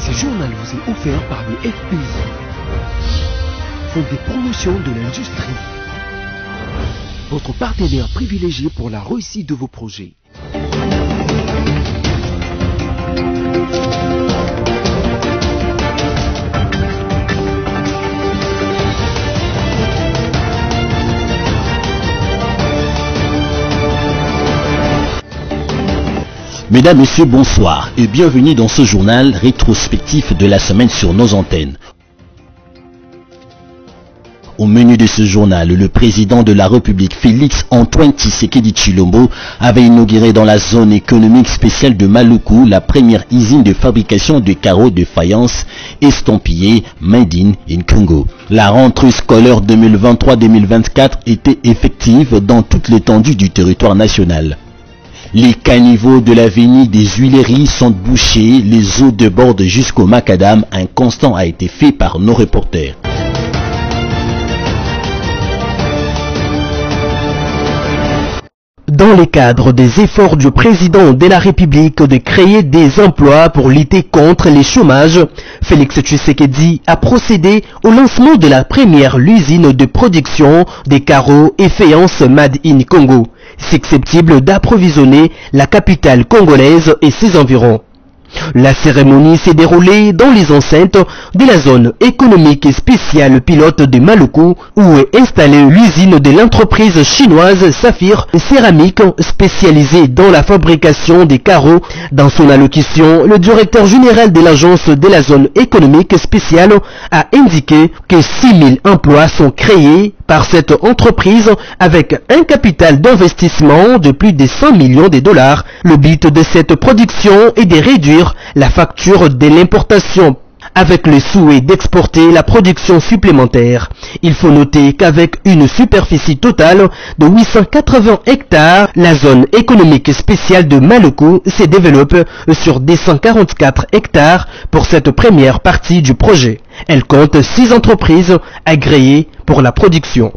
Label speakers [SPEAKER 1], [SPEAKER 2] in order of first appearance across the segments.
[SPEAKER 1] Ce journal vous est offert par le FPI, Fonds de promotion de l'industrie, votre partenaire privilégié pour la réussite de vos projets.
[SPEAKER 2] Mesdames, Messieurs, bonsoir et bienvenue dans ce journal rétrospectif de la semaine sur nos antennes. Au menu de ce journal, le président de la République, Félix Antoine Tshisekedi Tshilombo, avait inauguré dans la zone économique spéciale de Maluku la première usine de fabrication de carreaux de faïence estampillés Made in Congo. La rentrée scolaire 2023-2024 était effective dans toute l'étendue du territoire national. Les caniveaux de l'avenue des Huileries sont bouchés, les eaux débordent jusqu'au macadam. Un constat a été fait par nos reporters.
[SPEAKER 1] Dans le cadre des efforts du président de la République de créer des emplois pour lutter contre le chômage, Félix Tshisekedi a procédé au lancement de la première usine de production des carreaux et faïences Made in Congo, susceptible d'approvisionner la capitale congolaise et ses environs. La cérémonie s'est déroulée dans les enceintes de la zone économique spéciale pilote de Maluku, où est installée l'usine de l'entreprise chinoise Saphir Céramique spécialisée dans la fabrication des carreaux. Dans son allocution, le directeur général de l'agence de la zone économique spéciale a indiqué que 6000 emplois sont créés par cette entreprise avec un capital d'investissement de plus de 100 millions de dollars. Le but de cette production est de réduire la facture de l'importation avec le souhait d'exporter la production supplémentaire. Il faut noter qu'avec une superficie totale de 880 hectares, la zone économique spéciale de Maluku se développe sur 244 hectares pour cette première partie du projet. Elle compte 6 entreprises agréées pour la production.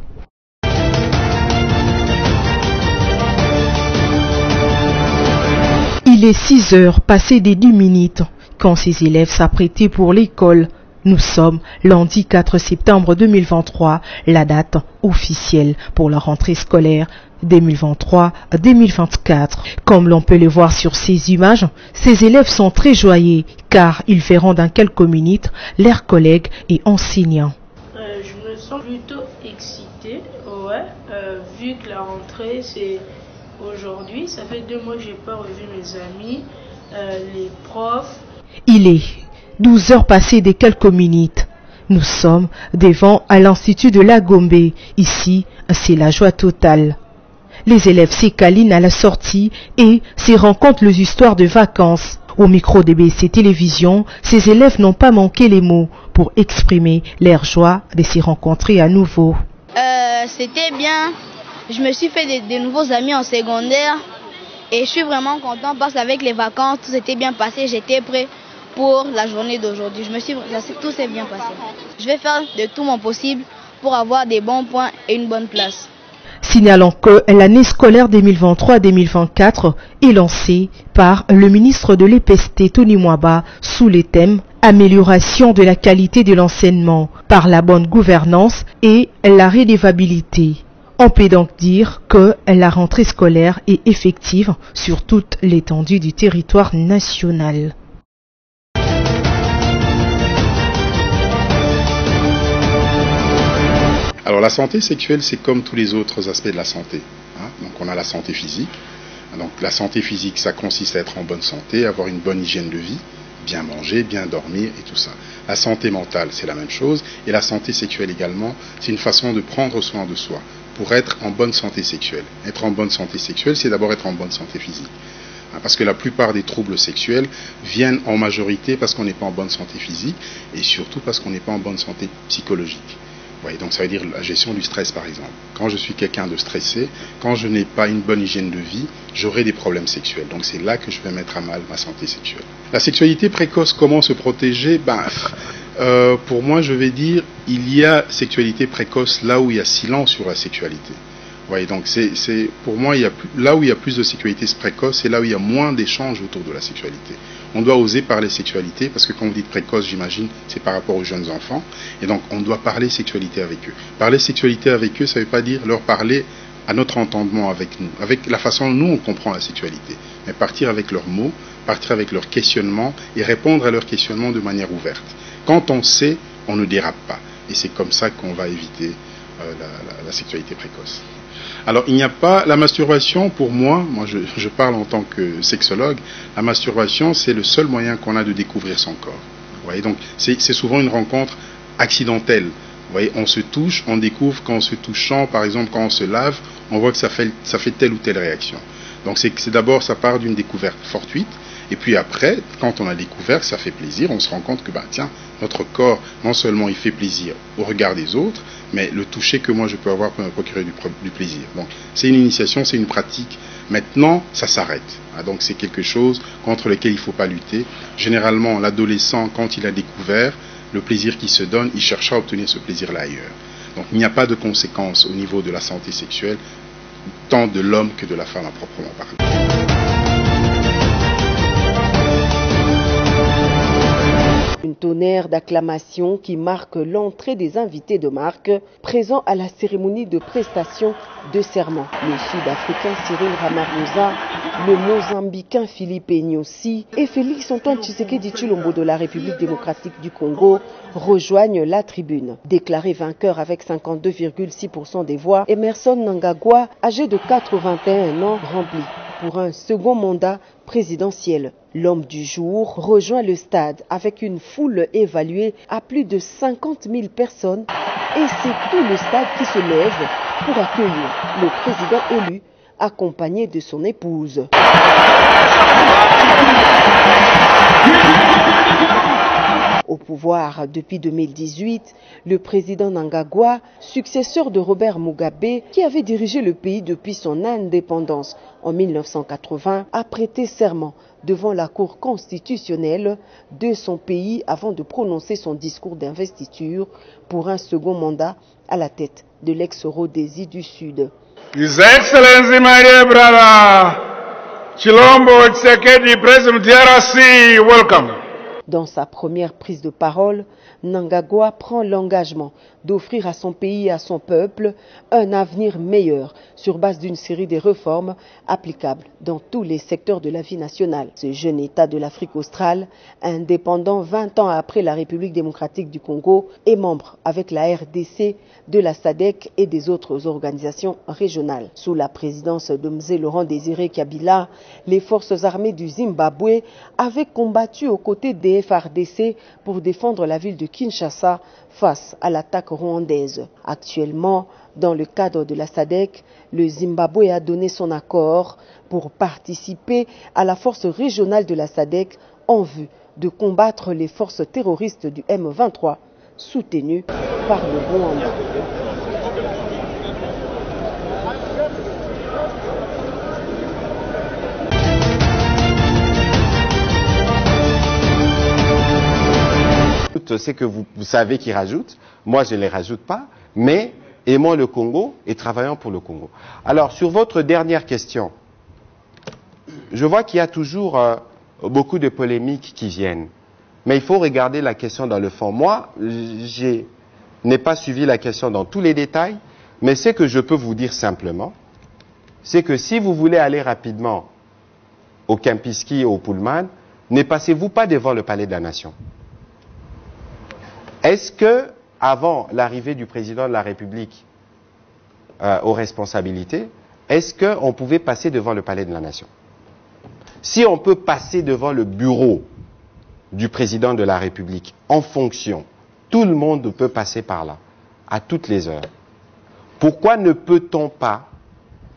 [SPEAKER 3] Il est 6 heures passées des 10 minutes quand ces élèves s'apprêtaient pour l'école. Nous sommes lundi 4 septembre 2023, la date officielle pour la rentrée scolaire 2023-2024. Comme l'on peut le voir sur ces images, ces élèves sont très joyeux car ils verront dans quelques minutes leurs collègues et enseignants.
[SPEAKER 4] Je me sens plutôt excitée, vu que la rentrée c'est aujourd'hui. Ça fait 2 mois que j'ai pas revu mes amis, les profs.
[SPEAKER 3] Il est 12 heures passées de quelques minutes. Nous sommes devant à l'Institut de la Gombe. Ici, c'est la joie totale. Les élèves s'écalinent à la sortie et se rencontrent les histoires de vacances. Au micro de BC Télévision, ces élèves n'ont pas manqué les mots pour exprimer leur joie de se rencontrer à nouveau.
[SPEAKER 5] C'était bien. Je me suis fait de nouveaux amis en secondaire et je suis vraiment content parce qu'avec les vacances, tout s'était bien passé. J'étais prêt pour la journée d'aujourd'hui. Tout s'est bien passé. Je vais faire de tout mon possible pour avoir des bons points et une bonne place.
[SPEAKER 3] Signalons que l'année scolaire 2023-2024 est lancée par le ministre de l'EPST Tony Mwaba sous les thèmes amélioration de la qualité de l'enseignement par la bonne gouvernance et la redevabilité. On peut donc dire que la rentrée scolaire est effective sur toute l'étendue du territoire national.
[SPEAKER 6] Alors la santé sexuelle, c'est comme tous les autres aspects de la santé. Donc on a la santé physique. Donc la santé physique, ça consiste à être en bonne santé, avoir une bonne hygiène de vie, bien manger, bien dormir et tout ça. La santé mentale, c'est la même chose. Et la santé sexuelle également, c'est une façon de prendre soin de soi pour être en bonne santé sexuelle. Être en bonne santé sexuelle, c'est d'abord être en bonne santé physique. Parce que la plupart des troubles sexuels viennent en majorité parce qu'on n'est pas en bonne santé physique et surtout parce qu'on n'est pas en bonne santé psychologique. Ouais, donc ça veut dire la gestion du stress par exemple. Quand je suis quelqu'un de stressé, quand je n'ai pas une bonne hygiène de vie, j'aurai des problèmes sexuels. Donc c'est là que je vais mettre à mal ma santé sexuelle. La sexualité précoce, comment se protéger? Pour moi je vais dire, il y a sexualité précoce là où il y a silence sur la sexualité. voyez, donc pour moi, là où il y a plus de sexualité précoce, c'est là où il y a moins d'échanges autour de la sexualité. On doit oser parler sexualité, parce que quand vous dites précoce, j'imagine, c'est par rapport aux jeunes enfants. Et donc, on doit parler sexualité avec eux. Parler sexualité avec eux, ça ne veut pas dire leur parler à notre entendement avec nous, avec la façon dont nous on comprend la sexualité. Mais partir avec leurs mots, partir avec leurs questionnements et répondre à leurs questionnements de manière ouverte. Quand on sait, on ne dérape pas. Et c'est comme ça qu'on va éviter la sexualité précoce. Alors, il n'y a pas... La masturbation, pour moi je parle en tant que sexologue, la masturbation, c'est le seul moyen qu'on a de découvrir son corps. Vous voyez, donc, c'est souvent une rencontre accidentelle. Vous voyez, on se touche, on découvre qu'en se touchant, par exemple, quand on se lave, on voit que ça fait telle ou telle réaction. Donc, c'est d'abord, ça part d'une découverte fortuite. Et puis après, quand on a découvert que ça fait plaisir, on se rend compte que, tiens, notre corps, non seulement il fait plaisir au regard des autres, mais le toucher que moi je peux avoir peut me procurer du plaisir. Donc, c'est une initiation, c'est une pratique. Maintenant, ça s'arrête. Donc, c'est quelque chose contre lequel il ne faut pas lutter. Généralement, l'adolescent, quand il a découvert le plaisir qu'il se donne, il cherchera à obtenir ce plaisir-là ailleurs. Donc, il n'y a pas de conséquences au niveau de la santé sexuelle, tant de l'homme que de la femme à proprement parler.
[SPEAKER 7] Une tonnerre d'acclamations qui marque l'entrée des invités de marque présents à la cérémonie de prestation de serment. Le Sud-Africain Cyril Ramaphosa, le Mozambicain Philippe Nyusi et Félix Antoine Tshisekedi Tshilombo de la République démocratique du Congo rejoignent la tribune. Déclaré vainqueur avec 52,6% des voix, Emmerson Mnangagwa, âgé de 81 ans, remplit pour un second mandat présidentiel. L'homme du jour rejoint le stade avec une foule évaluée à plus de 50 000 personnes et c'est tout le stade qui se lève pour accueillir le président élu accompagné de son épouse. Au pouvoir depuis 2018, le président Mnangagwa, successeur de Robert Mugabe, qui avait dirigé le pays depuis son indépendance en 1980, a prêté serment devant la Cour constitutionnelle de son pays avant de prononcer son discours d'investiture pour un second mandat à la tête de l'ex-Rhodésie du Sud.
[SPEAKER 8] His Excellency, my dear brother, Tshilombo Tshisekedi, President DRC, welcome.
[SPEAKER 7] Dans sa première prise de parole, Mnangagwa prend l'engagement d'offrir à son pays et à son peuple un avenir meilleur sur base d'une série de réformes applicables dans tous les secteurs de la vie nationale. Ce jeune État de l'Afrique australe, indépendant 20 ans après la République démocratique du Congo, est membre avec la RDC de la SADC et des autres organisations régionales. Sous la présidence de Mzee Laurent Désiré Kabila, les forces armées du Zimbabwe avaient combattu aux côtés des FARDC pour défendre la ville de Kinshasa face à l'attaque rwandaise. Actuellement, dans le cadre de la SADC, le Zimbabwe a donné son accord pour participer à la force régionale de la SADC en vue de combattre les forces terroristes du M23 soutenues par le Rwanda.
[SPEAKER 9] C'est que vous savez qu'ils rajoutent, moi je ne les rajoute pas, mais aimons le Congo et travaillons pour le Congo. Alors sur votre dernière question, je vois qu'il y a toujours beaucoup de polémiques qui viennent, mais il faut regarder la question dans le fond. Moi, je n'ai pas suivi la question dans tous les détails, mais ce que je peux vous dire simplement, c'est que si vous voulez aller rapidement au Kempinski ou au Pullman, ne passez-vous pas devant le Palais de la Nation. Est-ce que, avant l'arrivée du président de la République aux responsabilités, est-ce qu'on pouvait passer devant le Palais de la Nation? Si on peut passer devant le bureau du président de la République en fonction, tout le monde peut passer par là, à toutes les heures. Pourquoi ne peut-on pas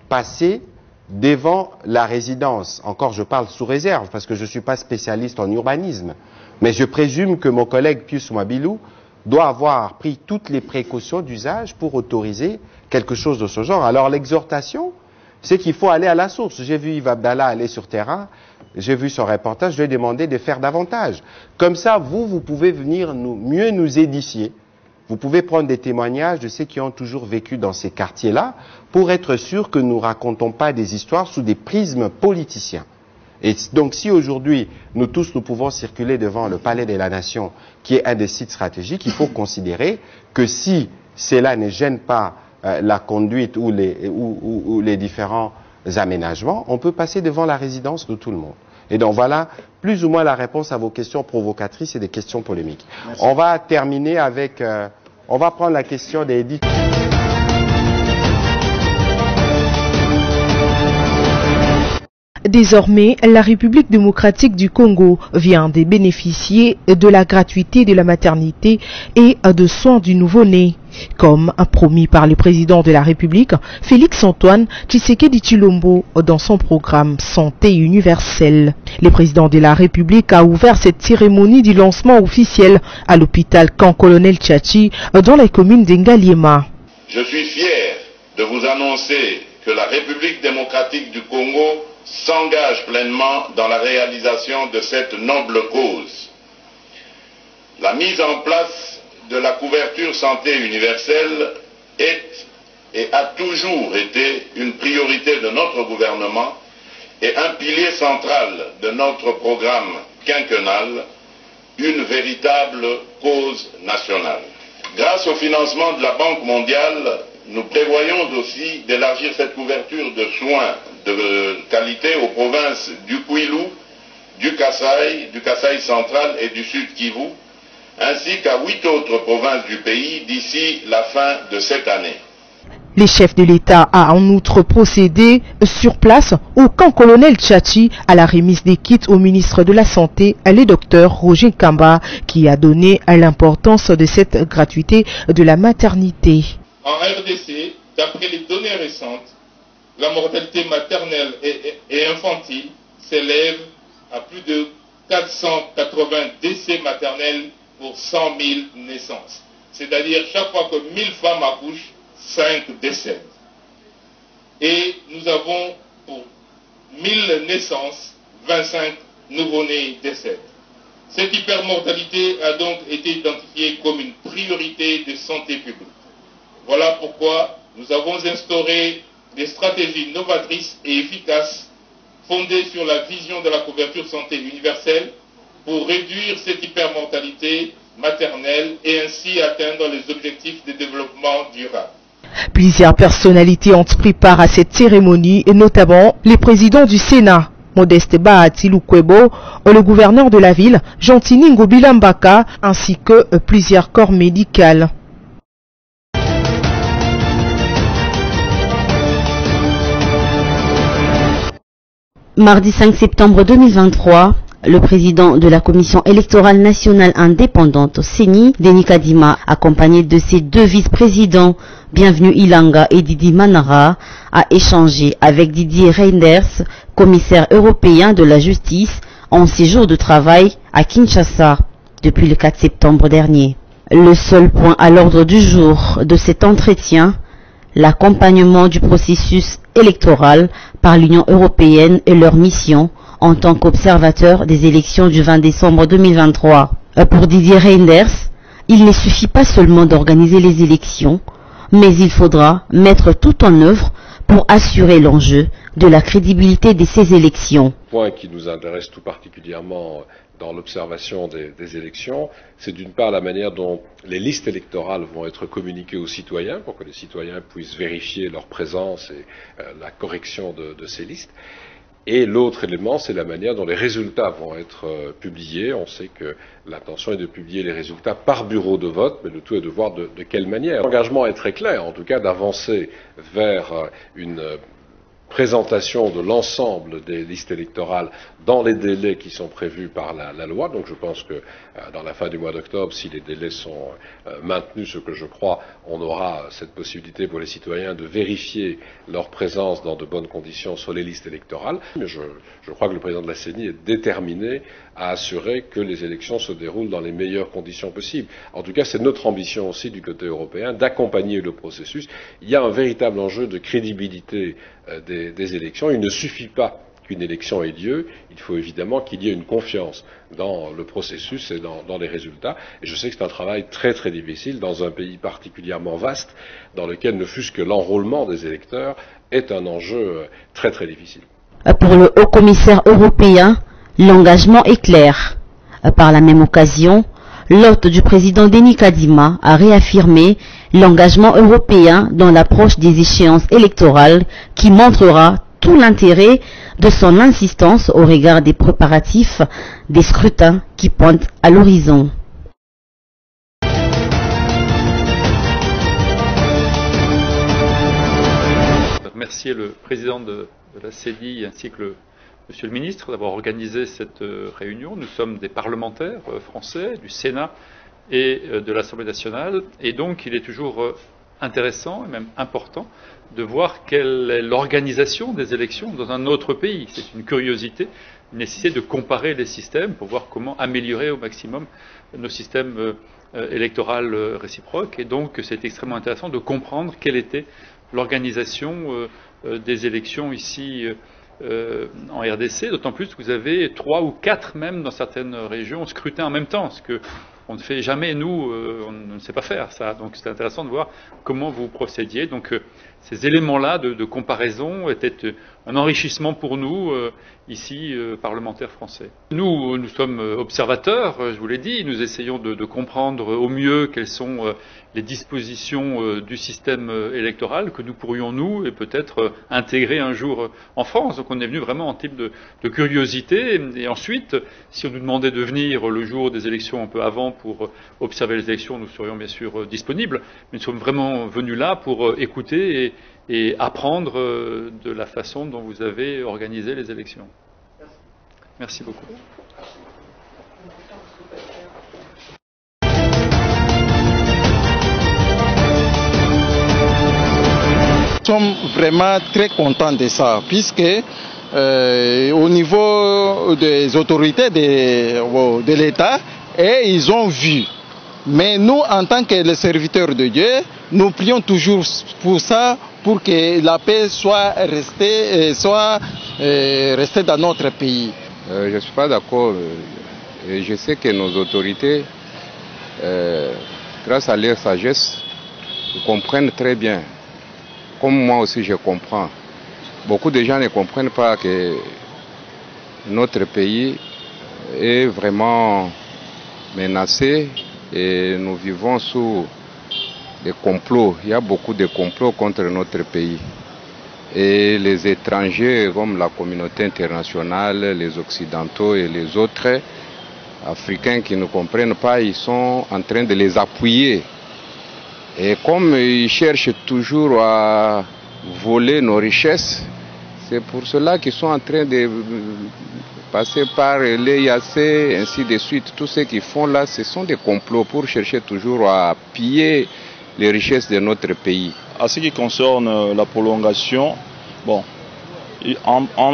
[SPEAKER 9] passer devant la résidence? Encore, je parle sous réserve, parce que je ne suis pas spécialiste en urbanisme, mais je présume que mon collègue Pius Mwabilou doit avoir pris toutes les précautions d'usage pour autoriser quelque chose de ce genre. Alors l'exhortation, c'est qu'il faut aller à la source. J'ai vu Yves Abdallah aller sur terrain, j'ai vu son reportage, je lui ai demandé de faire davantage. Comme ça, vous pouvez venir mieux nous édifier vous pouvez prendre des témoignages de ceux qui ont toujours vécu dans ces quartiers-là pour être sûr que nous ne racontons pas des histoires sous des prismes politiciens. Et donc si aujourd'hui, nous tous, nous pouvons circuler devant le Palais de la Nation, qui est un des sites stratégiques, il faut considérer que si cela ne gêne pas la conduite ou les différents aménagements, on peut passer devant la résidence de tout le monde. Et donc voilà plus ou moins la réponse à vos questions provocatrices et des questions polémiques. Merci. On va terminer avec... on va prendre la question d'Edith.
[SPEAKER 3] Désormais, la République démocratique du Congo vient de bénéficier de la gratuité de la maternité et de soins du nouveau-né. Comme promis par le président de la République, Félix-Antoine Tshisekedi Tshilombo, dans son programme Santé universelle. Le président de la République a ouvert cette cérémonie du lancement officiel à l'hôpital Camp Colonel Tchachi dans la commune d'Engaliema.
[SPEAKER 10] Je suis fier de vous annoncer que la République démocratique du Congo s'engage pleinement dans la réalisation de cette noble cause. La mise en place de la couverture santé universelle est et a toujours été une priorité de notre gouvernement et un pilier central de notre programme quinquennal, une véritable cause nationale. Grâce au financement de la Banque mondiale, nous prévoyons aussi d'élargir cette couverture de soins de qualité aux provinces du Kwilu, du Kasaï central et du Sud Kivu, ainsi qu'à 8 autres provinces du pays d'ici la fin de cette année.
[SPEAKER 3] Les chefs de l'État a en outre procédé sur place au camp colonel Tchachi à la remise des kits au ministre de la Santé, le docteur Roger Kamba, qui a donné l'importance de cette gratuité de la maternité.
[SPEAKER 11] En RDC, d'après les données récentes, la mortalité maternelle et infantile s'élève à plus de 480 décès maternels pour 100 000 naissances. C'est-à-dire chaque fois que 1000 femmes accouchent, 5 décèdent. Et nous avons pour 1000 naissances, 25 nouveau-nés décèdent. Cette hypermortalité a donc été identifiée comme une priorité de santé publique. Voilà pourquoi nous avons instauré des stratégies novatrices et efficaces fondées sur la vision de la couverture santé universelle pour réduire cette hypermortalité maternelle et ainsi atteindre les objectifs de développement durable.
[SPEAKER 3] Plusieurs personnalités ont pris part à cette cérémonie, et notamment les présidents du Sénat, Modeste Bahati Lukwebo, le gouverneur de la ville, Gentini Ngobilambaka, ainsi que plusieurs corps médicaux.
[SPEAKER 12] Mardi 5 septembre 2023, le président de la Commission électorale nationale indépendante, CENI, Denis Kadima, accompagné de ses deux vice-présidents, Bienvenu Ilanga et Didi Manara, a échangé avec Didier Reynders, commissaire européen de la justice, en séjour de travail à Kinshasa depuis le 4 septembre dernier. Le seul point à l'ordre du jour de cet entretien, l'accompagnement du processus électoral par l'Union européenne et leur mission en tant qu'observateur des élections du 20 décembre 2023. Pour Didier Reynders, il ne suffit pas seulement d'organiser les élections, mais il faudra mettre tout en œuvre pour assurer l'enjeu de la crédibilité de ces élections.
[SPEAKER 13] Le point qui nous intéresse tout particulièrement dans l'observation des élections, c'est d'une part la manière dont les listes électorales vont être communiquées aux citoyens pour que les citoyens puissent vérifier leur présence et la correction de ces listes. Et l'autre élément, c'est la manière dont les résultats vont être publiés. On sait que l'intention est de publier les résultats par bureau de vote, mais le tout est de voir de quelle manière. L'engagement est très clair, en tout cas d'avancer vers une présentation de l'ensemble des listes électorales dans les délais qui sont prévus par la loi. Donc je pense que dans la fin du mois d'octobre, si les délais sont maintenus, ce que je crois, on aura cette possibilité pour les citoyens de vérifier leur présence dans de bonnes conditions sur les listes électorales. Mais je crois que le président de la CENI est déterminé à assurer que les élections se déroulent dans les meilleures conditions possibles. En tout cas, c'est notre ambition aussi du côté européen d'accompagner le processus. Il y a un véritable enjeu de crédibilité des élections. Il ne suffit pas qu'une élection ait lieu, il faut évidemment qu'il y ait une confiance dans le processus et dans les résultats. Et je sais que c'est un travail très très difficile dans un pays particulièrement vaste, dans lequel ne fût-ce que l'enrôlement des électeurs est un enjeu très très difficile.
[SPEAKER 12] Pour le haut-commissaire européen, l'engagement est clair. Par la même occasion, l'hôte du président Denis Kadima a réaffirmé l'engagement européen dans l'approche des échéances électorales qui montrera tout l'intérêt de son insistance au regard des préparatifs des scrutins qui pointent à l'horizon.
[SPEAKER 14] Remercier le président de la CENI ainsi que Monsieur le ministre d'avoir organisé cette réunion. Nous sommes des parlementaires français, du Sénat et de l'Assemblée nationale, et donc il est toujours intéressant et même important de voir quelle est l'organisation des élections dans un autre pays. C'est une curiosité, une nécessité de comparer les systèmes pour voir comment améliorer au maximum nos systèmes électoraux réciproques, et donc c'est extrêmement intéressant de comprendre quelle était l'organisation des élections ici en RDC, d'autant plus que vous avez 3 ou 4 même dans certaines régions scrutins en même temps, ce que on ne fait jamais, nous, on ne sait pas faire ça. Donc c'est intéressant de voir comment vous procédiez. Donc ces éléments-là de comparaison étaient un enrichissement pour nous, ici, parlementaires français. Nous sommes observateurs, je vous l'ai dit, nous essayons de comprendre au mieux quelles sont les dispositions du système électoral que nous pourrions, nous, et peut-être intégrer un jour en France. Donc on est venu vraiment en type de curiosité. Et ensuite, si on nous demandait de venir le jour des élections un peu avant pour observer les élections, nous serions bien sûr disponibles. Mais nous sommes vraiment venus là pour écouter et apprendre de la façon dont vous avez organisé les élections. Merci beaucoup.
[SPEAKER 15] Nous sommes vraiment très contents de ça, puisque au niveau des autorités de l'État, ils ont vu. Mais nous, en tant que les serviteurs de Dieu, nous prions toujours pour ça, pour que la paix soit restée dans notre pays.
[SPEAKER 16] Je ne suis pas d'accord. Je sais que nos autorités, grâce à leur sagesse, comprennent très bien. Comme moi aussi je comprends. Beaucoup de gens ne comprennent pas que notre pays est vraiment menacé et nous vivons sous des complots. Il y a beaucoup de complots contre notre pays. Et les étrangers comme la communauté internationale, les occidentaux et les autres Africains qui ne comprennent pas, ils sont en train de les appuyer. Et comme ils cherchent toujours à voler nos richesses, c'est pour cela qu'ils sont en train de passer par l'EAC, ainsi de suite. Tout ce qu'ils font là, ce sont des complots pour chercher toujours à piller les richesses de notre pays.
[SPEAKER 17] En ce qui concerne la prolongation, bon,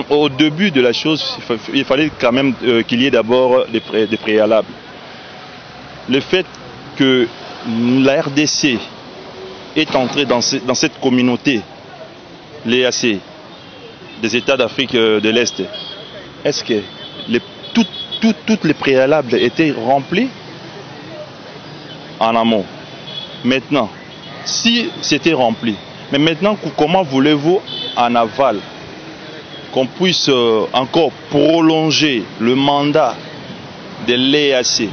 [SPEAKER 17] au début de la chose, il fallait quand même qu'il y ait d'abord des préalables. Le fait que la RDC est entrée dans cette communauté, l'EAC, des États d'Afrique de l'Est, est-ce que toutes les préalables étaient remplis en amont? Maintenant, si c'était rempli, mais maintenant, comment voulez-vous en aval qu'on puisse encore prolonger le mandat de l'EAC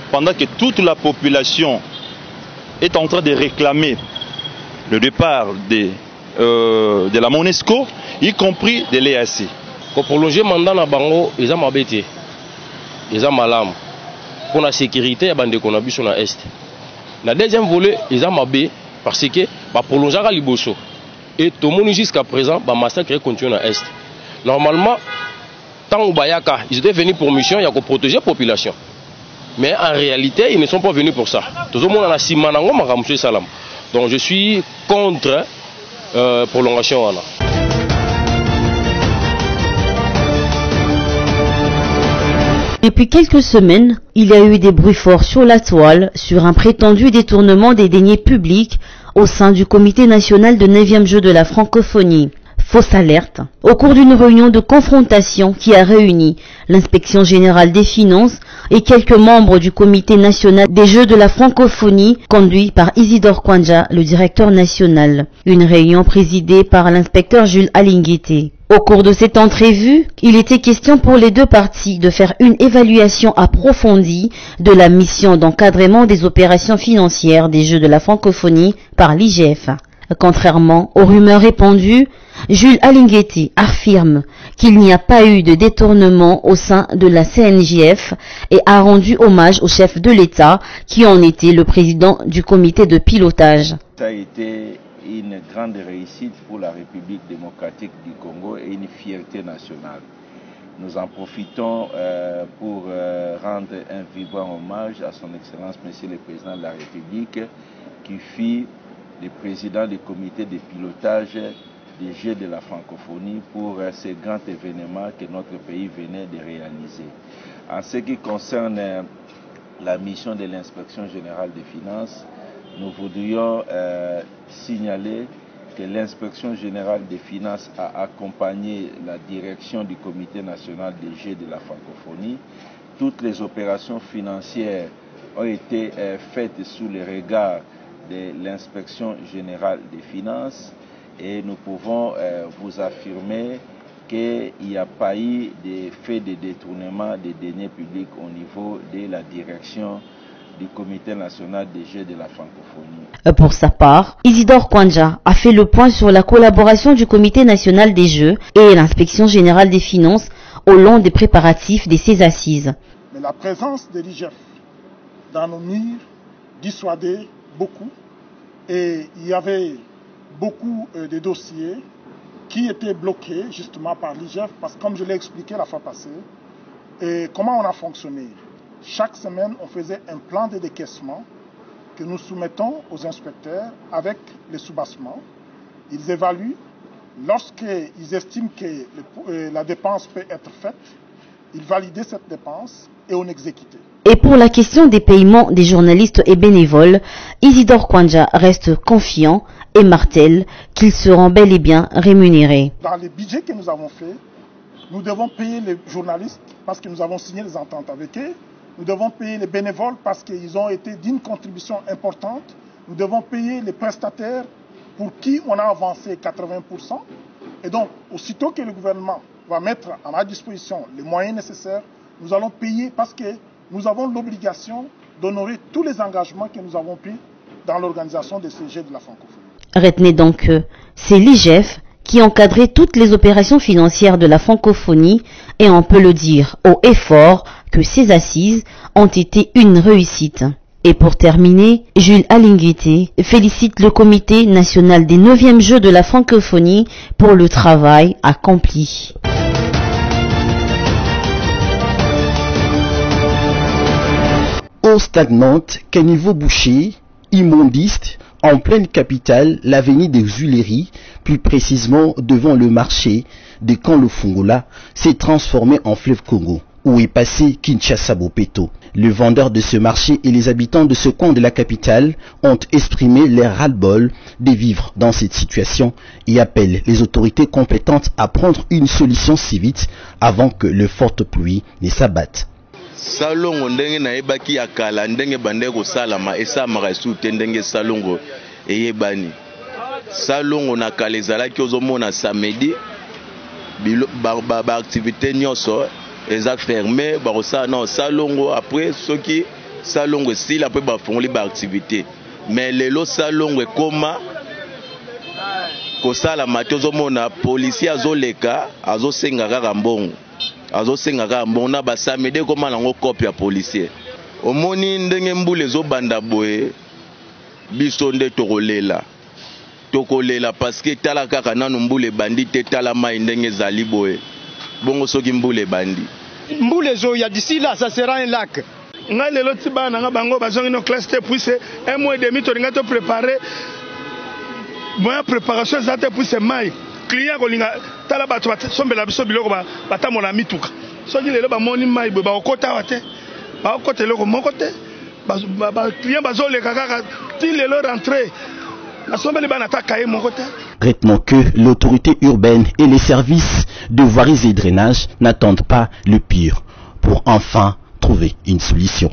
[SPEAKER 17] pendant que toute la population est en train de réclamer le départ de la MONUSCO, y compris de l'EAC?
[SPEAKER 18] Pour prolonger le mandat na bango, ils ont mabété, ils ont malam. Pour la sécurité, il y a des contributions à l'Est. La deuxième volet, ils ont mabé parce que va prolonger à Liboso. Et tout le monde jusqu'à présent, le massacre continue à l'Est. Normalement, tant au Bayaka, ils étaient venus pour mission, il y a pour protéger la population. Mais en réalité, ils ne sont pas venus pour ça. Tout le monde a simanango makamouché salam. Donc je suis contre prolongation.
[SPEAKER 12] Depuis quelques semaines, il y a eu des bruits forts sur la toile sur un prétendu détournement des deniers publics au sein du Comité national de 9e jeu de la francophonie. Fausse alerte. Au cours d'une réunion de confrontation qui a réuni l'inspection générale des finances et quelques membres du comité national des Jeux de la francophonie conduit par Isidore Kwanja, le directeur national. Une réunion présidée par l'inspecteur Jules Alinguete. Au cours de cette entrevue, il était question pour les deux parties de faire une évaluation approfondie de la mission d'encadrement des opérations financières des Jeux de la francophonie par l'IGF. Contrairement aux rumeurs répandues, Jules Alinguete affirme qu'il n'y a pas eu de détournement au sein de la CNJF et a rendu hommage aux chefs de l'État qui en était le président du comité de pilotage.
[SPEAKER 19] Ça a été une grande réussite pour la République démocratique du Congo et une fierté nationale. Nous en profitons pour rendre un vibrant hommage à son Excellence Monsieur le Président de la République qui fut le président du comité de pilotage des Jeux de la francophonie pour ce grand événement que notre pays venait de réaliser. En ce qui concerne la mission de l'inspection générale des finances, nous voudrions signaler que l'inspection générale des finances a accompagné la direction du comité national des Jeux de la francophonie. Toutes les opérations financières ont été faites sous le regard de l'inspection générale des finances et nous pouvons vous affirmer qu'il n'y a pas eu de fait de détournement des deniers publics au niveau de la direction du comité national des Jeux de la francophonie.
[SPEAKER 12] Pour sa part, Isidore Kwanja a fait le point sur la collaboration du comité national des Jeux et l'inspection générale des finances au long des préparatifs de ces assises.
[SPEAKER 20] Mais la présence de l'IGF dans nos murs dissuadait beaucoup et il y avait beaucoup de dossiers qui étaient bloqués justement par l'IGF parce que comme je l'ai expliqué la fois passée, et comment on a fonctionné. Chaque semaine, on faisait un plan de décaissement que nous soumettons aux inspecteurs avec les soubassements. Ils évaluent. Lorsqu'ils estiment que la dépense peut être faite, ils validaient cette dépense et on exécutait.
[SPEAKER 12] Et pour la question des paiements des journalistes et bénévoles, Isidore Kwanja reste confiant et martèle qu'ils seront bel et bien rémunérés.
[SPEAKER 20] Dans les budgets que nous avons faits, nous devons payer les journalistes parce que nous avons signé des ententes avec eux. Nous devons payer les bénévoles parce qu'ils ont été d'une contribution importante. Nous devons payer les prestataires pour qui on a avancé 80%. Et donc, aussitôt que le gouvernement va mettre à ma disposition les moyens nécessaires, nous allons payer parce que nous avons l'obligation d'honorer tous les engagements que nous avons pris dans l'organisation des Jeux de la francophonie.
[SPEAKER 12] Retenez donc que c'est l'IGF qui encadrait toutes les opérations financières de la francophonie et on peut le dire haut et fort que ces assises ont été une réussite. Et pour terminer, Jules Alinguete félicite le comité national des 9e Jeux de la francophonie pour le travail accompli.
[SPEAKER 2] Eau stagnante, caniveau bouché, immondiste, en pleine capitale, l'avenue des Huileries, plus précisément devant le marché de Kanlofungola, s'est transformé en fleuve Congo, où est passé Kinshasa Bopeto. Le vendeur de ce marché et les habitants de ce coin de la capitale ont exprimé leur ras-le-bol de vivre dans cette situation et appellent les autorités compétentes à prendre une solution si vite avant que le forte pluie ne s'abatte.
[SPEAKER 21] Salongo ndenge na ebaki ya kala ndenge bande ko salama esamaka sute ndenge salongo eyebani salongo na kala ezalaki ozomona samedi ba activité nyonso eza fermé ba kosala na salongo après soki salongo esila après bafongoli ba activité mais lelo salongo ekoma kosalama te ozomona policier azoleka azosenga kaka mbongo azosenga kaka mbongo na basamedi ekoma nango kope ya policier omoni ndenge mbula ezobanda boye biso nde tokolela parce tala kaka nanu mbula ebandi te tala mai ndenge ezali boye bongo soki mbula ebandi
[SPEAKER 22] mbula ezoya d'ici là ça sera un lac ngai lelo ti bana nga bango bazongi no classe te puisse un mois et demi tolinga to préparer moya préparation eza te puisse mai client kolinga tala bato basombela biso biloko batamola mituka soki lelo bamoni mai boye bakokota wa te bakokota eloko moko te client bazoleka kaka ti lelo rentré
[SPEAKER 2] Retenons que l'autorité urbaine et les services de voiries et drainage n'attendent pas le pire pour enfin trouver une solution.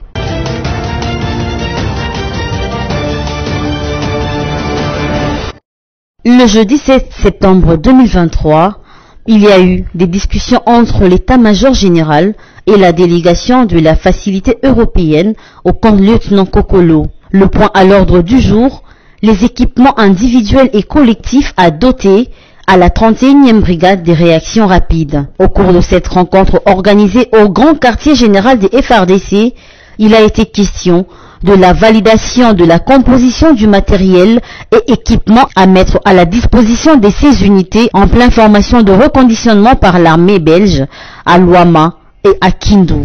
[SPEAKER 12] Le jeudi 7 septembre 2023, il y a eu des discussions entre l'état-major général et la délégation de la facilité européenne au camp lieutenant Kokolo. Le point à l'ordre du jour, les équipements individuels et collectifs à doter à la 31e brigade des réactions rapides. Au cours de cette rencontre organisée au grand quartier général des FRDC, il a été question de la validation de la composition du matériel et équipements à mettre à la disposition de ces unités en pleine formation de reconditionnement par l'armée belge à Luama et à Kindu.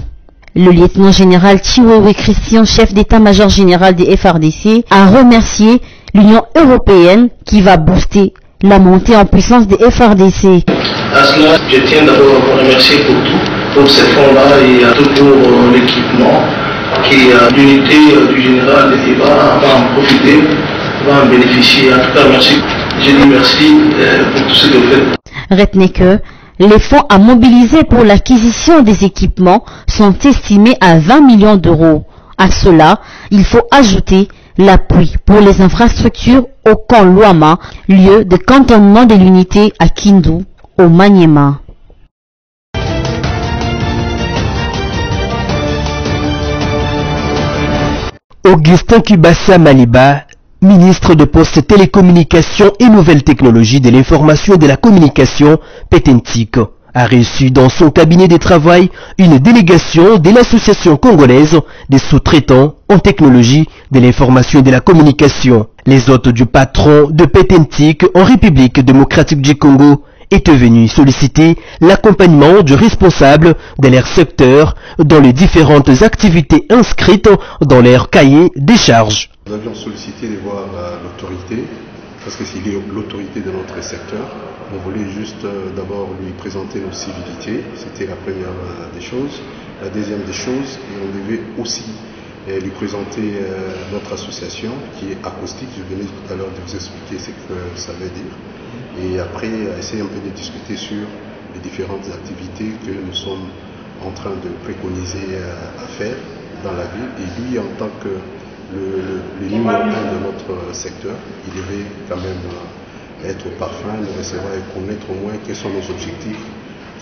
[SPEAKER 12] Le lieutenant général Chiwewe Christian, chef d'état-major général des FRDC, a remercié l'Union européenne qui va booster la montée en puissance des FRDC.
[SPEAKER 1] À cela, je tiens d'abord à vous remercier pour tout, pour ces fonds-là et tout pour l'équipement qui l'unité du général va en profiter, va en bénéficier. En tout cas, merci. Je dis merci pour tout ce que vous faites.
[SPEAKER 12] Retenez que les fonds à mobiliser pour l'acquisition des équipements sont estimés à 20 millions d'euros. À cela, il faut ajouter l'appui pour les infrastructures au camp Luama, lieu de cantonnement de l'unité à Kindu, au Maniema.
[SPEAKER 4] Augustin Kubassa Maliba, ministre de Postes, Télécommunications et Nouvelles Technologies de l'Information et de la Communication, Petentik, a reçu dans son cabinet de travail une délégation de l'Association congolaise des sous-traitants en technologie de l'information et de la communication. Les hôtes du patron de Petentik en République démocratique du Congo étaient venus solliciter l'accompagnement du responsable de leur secteur dans les différentes activités inscrites dans leur cahier des charges.
[SPEAKER 23] Nous avions sollicité de voir l'autorité, parce que c'est l'autorité de notre secteur. On voulait juste d'abord lui présenter nos civilités, c'était la première des choses. La deuxième des choses, et on devait aussi lui présenter notre association qui est acoustique. Je venais tout à l'heure de vous expliquer ce que ça veut dire. Et après, essayer un peu de discuter sur les différentes activités que nous sommes en train de préconiser à faire dans la ville. Et lui, en tant que le numéro 1 de notre secteur, il devait quand même être au parfum, nous recevoir et connaître au moins quels sont nos objectifs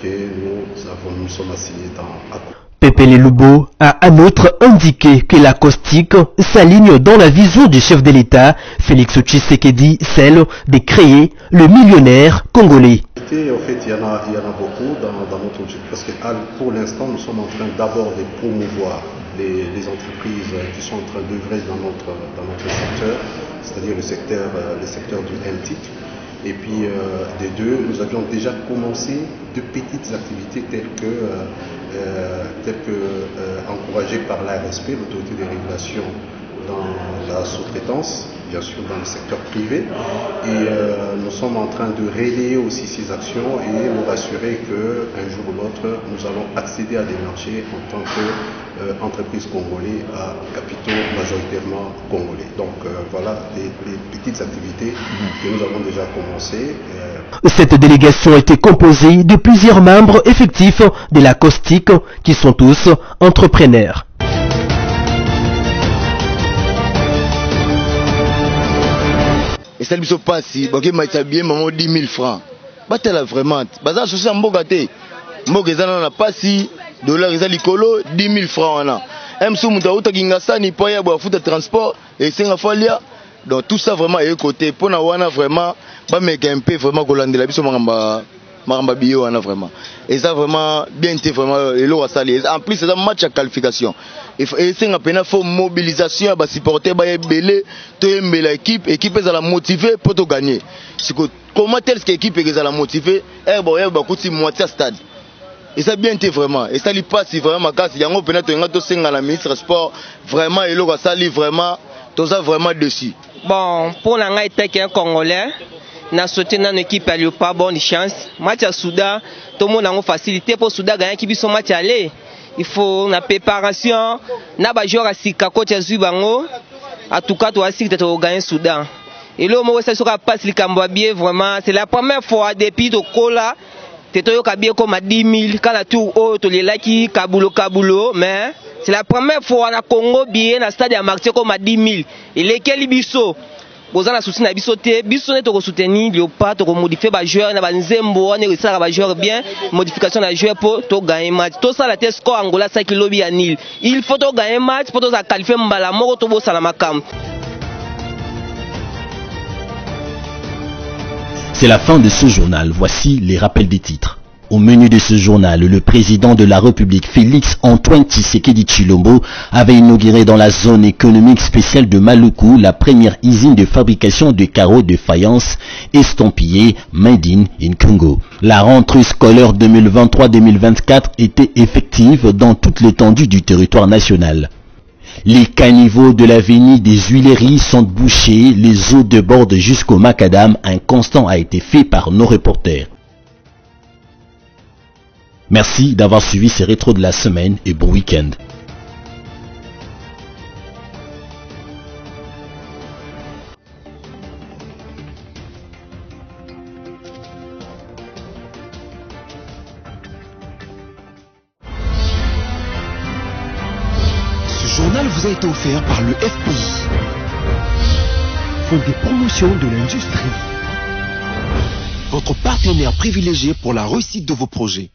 [SPEAKER 23] que nous sommes assignés dans ACO.
[SPEAKER 4] Pépé Lubo a en outre indiqué que l'acoustique s'aligne dans la vision du chef de l'État, Félix Tshisekedi, celle de créer le millionnaire congolais.
[SPEAKER 23] En fait, il y en a beaucoup dans notre objectif, parce que pour l'instant, nous sommes en train d'abord de promouvoir les entreprises qui sont en train d'œuvrer dans notre secteur, c'est-à-dire le secteur du NTIC. Et puis, des deux, nous avions déjà commencé de petites activités telles que encouragées par l'ARSP, l'autorité des régulations dans la sous-traitance, bien sûr dans le secteur privé. Et nous sommes en train de relayer aussi ces actions et nous rassurer qu'un jour ou l'autre, nous allons accéder à des marchés en tant qu'entreprise congolaise à capitaux majoritairement congolais. Donc voilà les petites activités que nous avons déjà commencées.
[SPEAKER 4] Cette délégation était composée de plusieurs membres effectifs de la caustique qui sont tous entrepreneurs.
[SPEAKER 24] Et ça lui se passe si, ok, m'a bien maman 10 000 francs. Battez-la vraiment. Bazar, je suis en Bogate. Mogezan n'a pas si dollars, ils ont l'icolo 10 000 francs. M. Soumouta, Gingasa, ni pas y avoir foot de transport et c'est un folia. Donc tout ça vraiment est côté. Pour nous, vraiment, pas mettre un peu vraiment Golande la biso maramba bio vraiment. Et ça vraiment bien été vraiment et l'eau à salir. En plus c'est un match à qualification. Et c'est un peu une forme mobilisation à supporter ba belé to l'équipe équipe est à la motiver pour te gagner. Comment telle équipe est à la motiver kuti moitié stade. Et ça bien été vraiment. Et ça lui passe vraiment quand il y a un peu de la ministre sport vraiment et l'eau à salir vraiment tout ça vraiment dessus.
[SPEAKER 25] Bon pour l'anga était un Congolais. Na sauté dans l'équipe à pas bonne chance. Match à Soudan, tout le monde a une facilité pour Soudan gagner qui sont match aller. Il faut la préparation, na ba joueur à Sika coach à Zubango. En tout cas, toi aussi tu as gagné Soudan. Et là, moi, ça sera pas si bien vraiment. C'est la première fois depuis le cola. Tu as bien comme à 10 000. Quand la tour haute, les laki, kabulo. Mais c'est la première fois na Congo bien, na stade à marché comme à 10 000. Et lesquels biso? Vous avez soutenu na bisoté. Biso n'est pas soutenu. Léopard, tu modifier les joueurs. Na banzembo, on est resté à joueur bien. Modification des joueurs pour te gagner match. Tout ça, la tête score Angola 5 kg à Nil. Il faut te gagner match pour te qualifier mbala moko to bo salamakam.
[SPEAKER 2] C'est la fin de ce journal. Voici les rappels des titres. Au menu de ce journal, le président de la République, Félix Antoine Tshisekedi Tshilombo, avait inauguré dans la zone économique spéciale de Maluku la première usine de fabrication de carreaux de faïence estampillés Made in Congo. La rentrée scolaire 2023-2024 était effective dans toute l'étendue du territoire national. Les caniveaux de l'avenue des Huileries sont bouchés, les eaux débordent jusqu'au macadam. Un constat a été fait par nos reporters. Merci d'avoir suivi ces rétros de la semaine et bon week-end.
[SPEAKER 5] Ce journal vous a été offert par le FPI, Fonds des promotions de l'industrie, votre partenaire privilégié pour la réussite de vos projets.